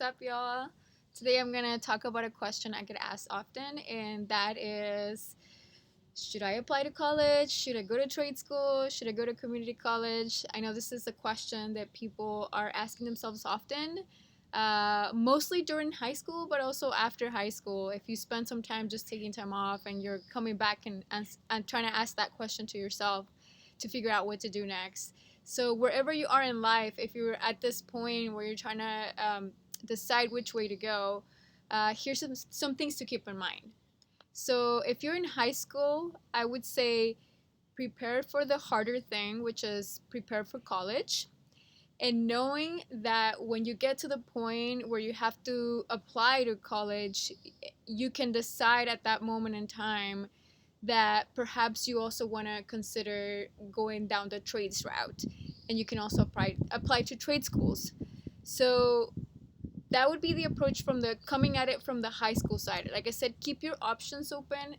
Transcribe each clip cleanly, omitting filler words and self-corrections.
What's up, y'all? Today I'm gonna talk about a question I get asked often, and that is, should I apply to college? Should I go to trade school? Should I go to community college? I know this is a question that people are asking themselves often, mostly during high school, but also after high school. If you spend some time just taking time off and you're coming back and trying to ask that question to yourself to figure out what to do next. So wherever you are in life, if you're at this point where you're trying to decide which way to go, here's some things to keep in mind. So if you're in high school, I would say prepare for the harder thing, which is prepare for college. And knowing that when you get to the point where you have to apply to college, you can decide at that moment in time that perhaps you also want to consider going down the trades route, and you can also apply to trade schools. So that would be the approach from the coming at it from the high school side. Like I said, keep your options open.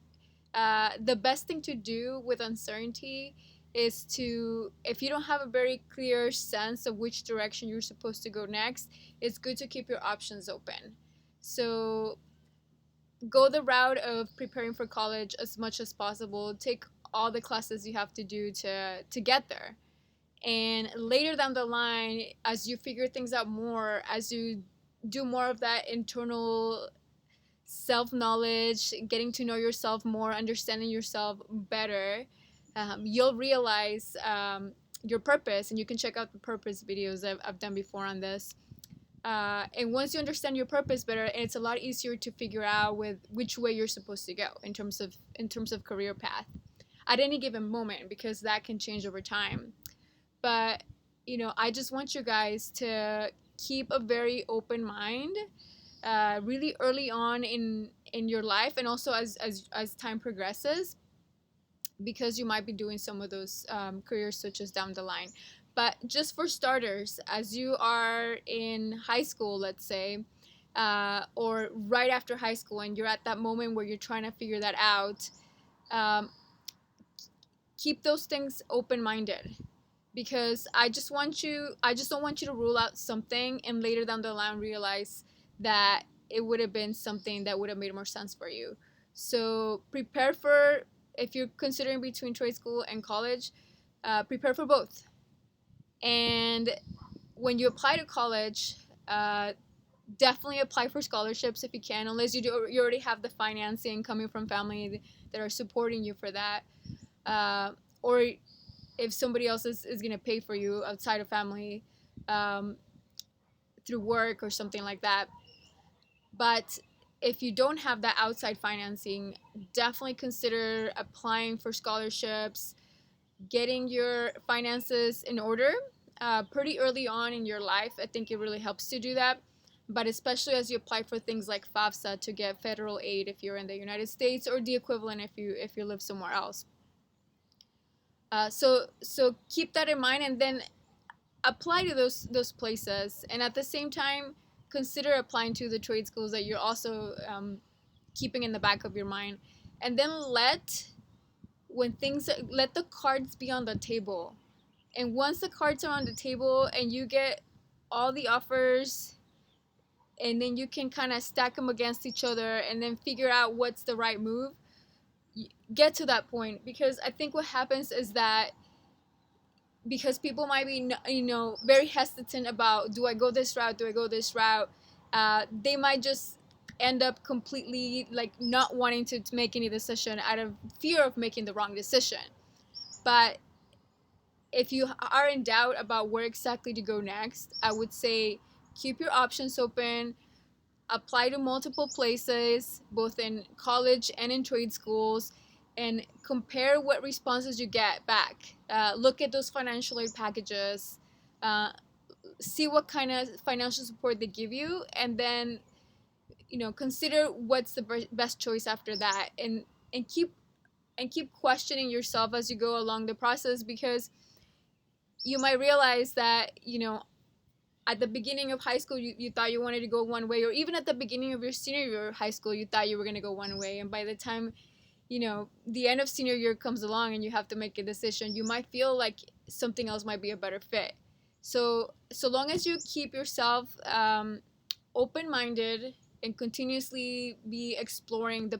The best thing to do with uncertainty is to, if you don't have a very clear sense of which direction you're supposed to go next, it's good to keep your options open. So go the route of preparing for college as much as possible. Take all the classes you have to do to get there. And later down the line, as you figure things out more, as you do more of that internal self knowledge, getting to know yourself more, understanding yourself better, you'll realize your purpose. And you can check out the purpose videos I've done before on this. And once you understand your purpose better, it's a lot easier to figure out with which way you're supposed to go in terms of career path at any given moment, because that can change over time. But I just want you guys to keep a very open mind, really early on in your life, and also as time progresses, because you might be doing some of those career switches down the line. But just for starters, as you are in high school, let's say, or right after high school, and you're at that moment where you're trying to figure that out, um, keep those things open-minded, because I just don't want you to rule out something and later down the line realize that it would have been something that would have made more sense for you. So prepare for, if you're considering between trade school and college, prepare for both. And when you apply to college, definitely apply for scholarships if you can, unless you already have the financing coming from family that are supporting you for that, or if somebody else is going to pay for you outside of family, um, through work or something like that. But if you don't have that outside financing, definitely consider applying for scholarships, getting your finances in order pretty early on in your life. I think it really helps to do that. But especially as you apply for things like FAFSA to get federal aid if you're in the United States, or the equivalent if you live somewhere else. So keep that in mind, and then apply to those places, and at the same time consider applying to the trade schools that you're also keeping in the back of your mind. And then let the cards be on the table. And once the cards are on the table and you get all the offers, and then you can kind of stack them against each other and then figure out what's the right move, get to that point. Because I think what happens is that, because people might be very hesitant about, do I go this route, do I go this route, they might just end up completely like not wanting to make any decision out of fear of making the wrong decision. But if you are in doubt about where exactly to go next, I would say keep your options open, apply to multiple places, both in college and in trade schools, and compare what responses you get back. Look at those financial aid packages, uh, see what kind of financial support they give you, and then consider what's the best choice after that, and keep questioning yourself as you go along the process, because you might realize that at the beginning of high school you thought you wanted to go one way, or even at the beginning of your senior year of high school you thought you were going to go one way, and by the time the end of senior year comes along and you have to make a decision, you might feel like something else might be a better fit. So long as you keep yourself open-minded and continuously be exploring the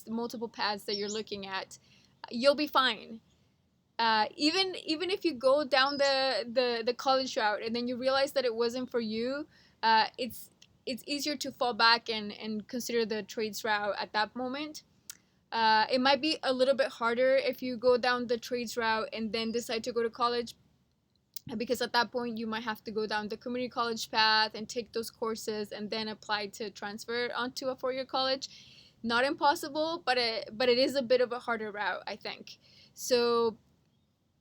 multiple paths that you're looking at, you'll be fine. Even if you go down the college route and then you realize that it wasn't for you, it's easier to fall back and consider the trades route at that moment. It might be a little bit harder if you go down the trades route and then decide to go to college, because at that point you might have to go down the community college path and take those courses and then apply to transfer onto a four-year college. Not impossible, but it is a bit of a harder route, I think. So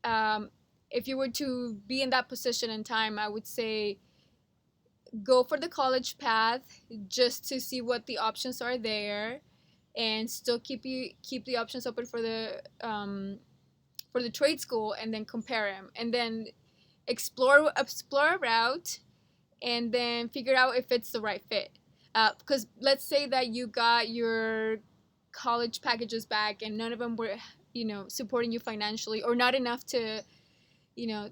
um, if you were to be in that position in time, I would say go for the college path just to see what the options are there, and still keep the options open for the trade school, and then compare them, and then explore a route, and then figure out if it's the right fit. Because let's say that you got your college packages back and none of them were, supporting you financially, or not enough to, you know,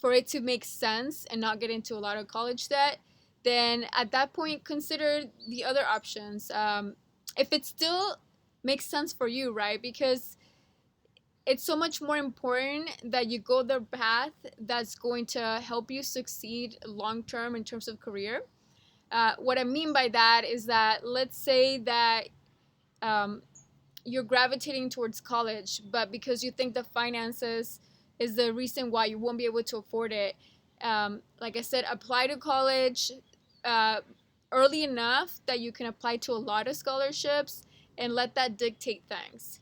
for it to make sense and not get into a lot of college debt, then at that point consider the other options. If it still makes sense for you, right? Because it's so much more important that you go the path that's going to help you succeed long term in terms of career. What I mean by that is that, let's say that um, you're gravitating towards college, but because you think the finances is the reason why you won't be able to afford it, like I said, apply to college uh, early enough that you can apply to a lot of scholarships and let that dictate things.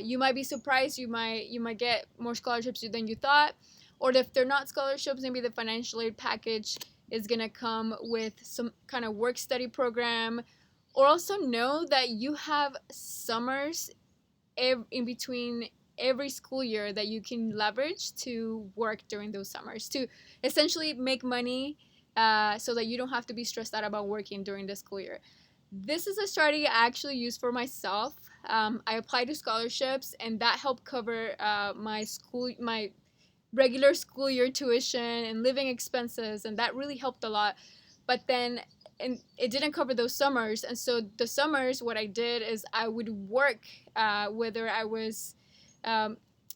You might be surprised. You might get more scholarships than you thought, or if they're not scholarships, maybe the financial aid package is gonna come with some kind of work study program, or also know that you have summers in between every school year that you can leverage to work during those summers to essentially make money, so that you don't have to be stressed out about working during the school year. This is a strategy I actually use for myself. I applied to scholarships, and that helped cover my regular school year tuition and living expenses, and that really helped a lot. But then, and it didn't cover those summers, and so the summers, what I did is I would work, whether I was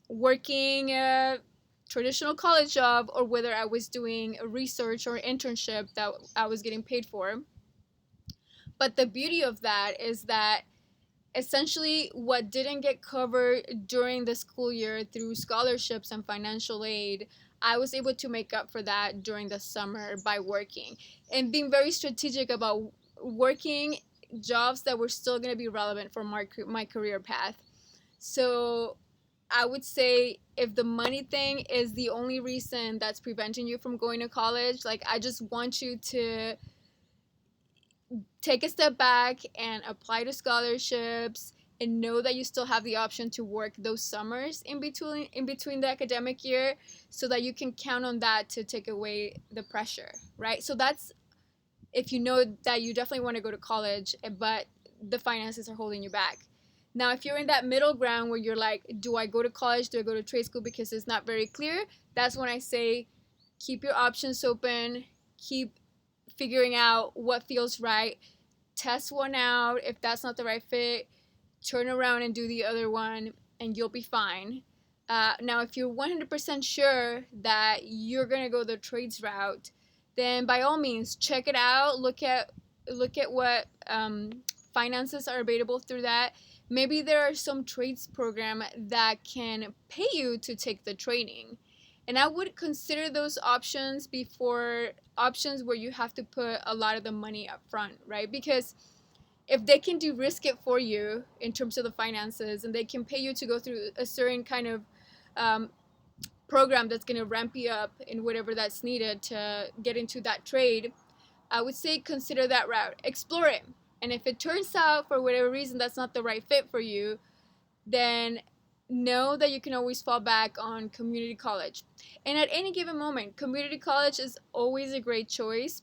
working a traditional college job or whether I was doing a research or internship that I was getting paid for. But the beauty of that is that essentially what didn't get covered during the school year through scholarships and financial aid, I was able to make up for that during the summer by working and being very strategic about working jobs that were still going to be relevant for my career path. So I would say, if the money thing is the only reason that's preventing you from going to college, like, I just want you to take a step back and apply to scholarships, and know that you still have the option to work those summers in between the academic year, so that you can count on that to take away the pressure, right? So that's if you know that you definitely want to go to college, but the finances are holding you back. Now, if you're in that middle ground where you're like, do I go to college, do I go to trade school, because it's not very clear, that's when I say keep your options open, keep figuring out what feels right, test one out. If that's not the right fit, turn around and do the other one, and you'll be fine. Now, if you're 100% sure that you're gonna go the trades route, then by all means check it out. Look at what finances are available through that. Maybe there are some trades program that can pay you to take the training, and I would consider those options before options where you have to put a lot of the money up front, right? Because if they can de-risk it for you in terms of the finances, and they can pay you to go through a certain kind of um, program that's going to ramp you up in whatever that's needed to get into that trade, I would say consider that route, explore it. And if it turns out for whatever reason that's not the right fit for you, then know that you can always fall back on community college. And at any given moment, community college is always a great choice.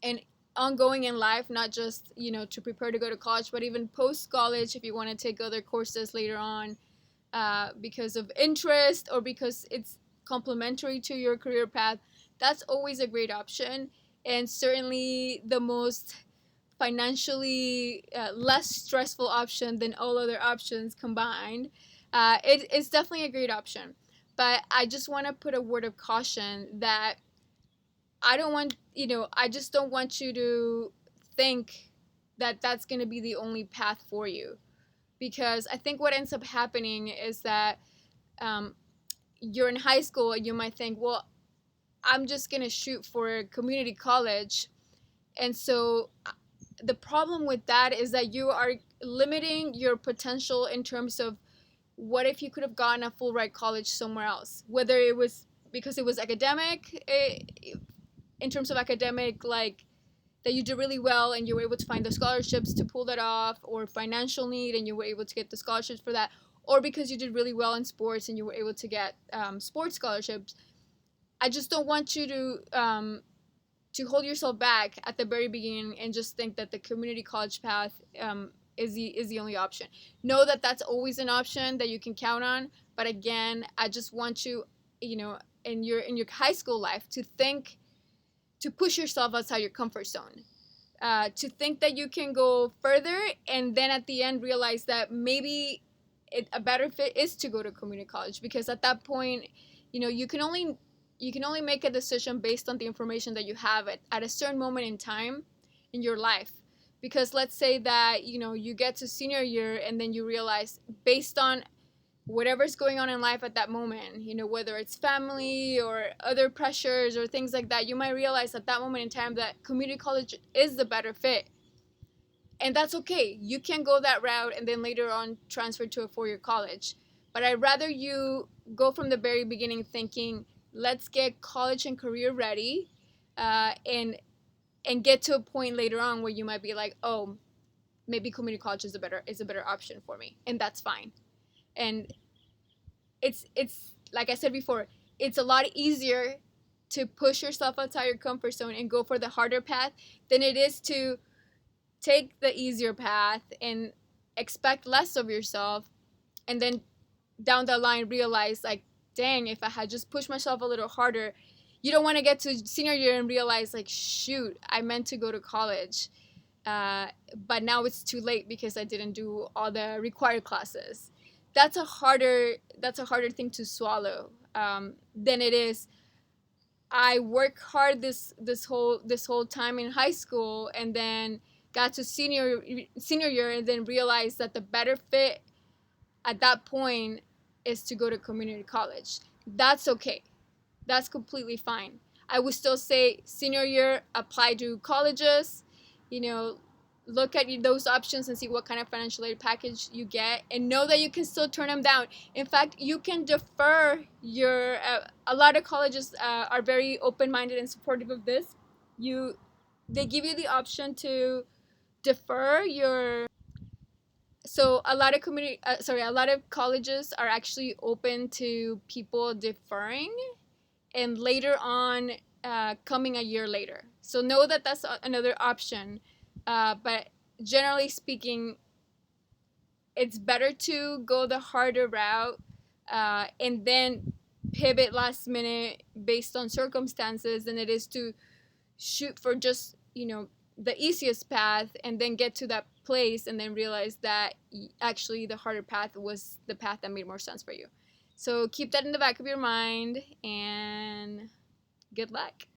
And ongoing in life, not just, to prepare to go to college, but even post college, if you want to take other courses later on, because of interest or because it's complementary to your career path, that's always a great option. and certainly the most financially less stressful option than all other options combined. It's definitely a great option. But I just want to put a word of caution that I don't want, I just don't want you to think that that's going to be the only path for you. Because I think what ends up happening is that um, you're in high school and you might think, well, I'm just going to shoot for community college. And so the problem with that is that you are limiting your potential in terms of what if you could have gotten a full ride college somewhere else, whether it was because it was academic, in terms of academic, like that you did really well and you were able to find the scholarships to pull that off, or financial need and you were able to get the scholarships for that, or because you did really well in sports and you were able to get sports scholarships. I just don't want you to hold yourself back at the very beginning and just think that the community college path is the only option. Know that that's always an option that you can count on, but again, I just want you, in your high school life, to push yourself outside your comfort zone. To think that you can go further and then at the end realize that maybe a better fit is to go to community college, because at that point, you can only make a decision based on the information that you have at a certain moment in time in your life. Because let's say that you get to senior year and then you realize, based on whatever's going on in life at that moment, whether it's family or other pressures or things like that, you might realize at that moment in time that community college is the better fit. And that's okay. You can go that route and then later on transfer to a 4-year college. But I'd rather you go from the very beginning thinking, let's get college and career ready, and get to a point later on where you might be like, oh, maybe community college is a better option for me, and that's fine. And it's like I said before, it's a lot easier to push yourself outside your comfort zone and go for the harder path than it is to take the easier path and expect less of yourself, and then down the line realize, like, dang, if I had just pushed myself a little harder. You don't want to get to senior year and realize, like, shoot, I meant to go to college, but now it's too late because I didn't do all the required classes. That's a harder thing to swallow, than it is, I work hard this whole time in high school and then got to senior year and then realized that the better fit at that point is to go to community college. That's okay. That's completely fine. I would still say senior year, apply to colleges, you know, look at those options and see what kind of financial aid package you get, and know that you can still turn them down. In fact, you can defer your, a lot of colleges are very open-minded and supportive of this. They give you the option to defer your, so a lot of colleges are actually open to people deferring and later on coming a year later. So know that that's another option. But generally speaking, it's better to go the harder route, and then pivot last minute based on circumstances than it is to shoot for just, the easiest path and then get to that place and then realize that actually the harder path was the path that made more sense for you. So keep that in the back of your mind, and good luck.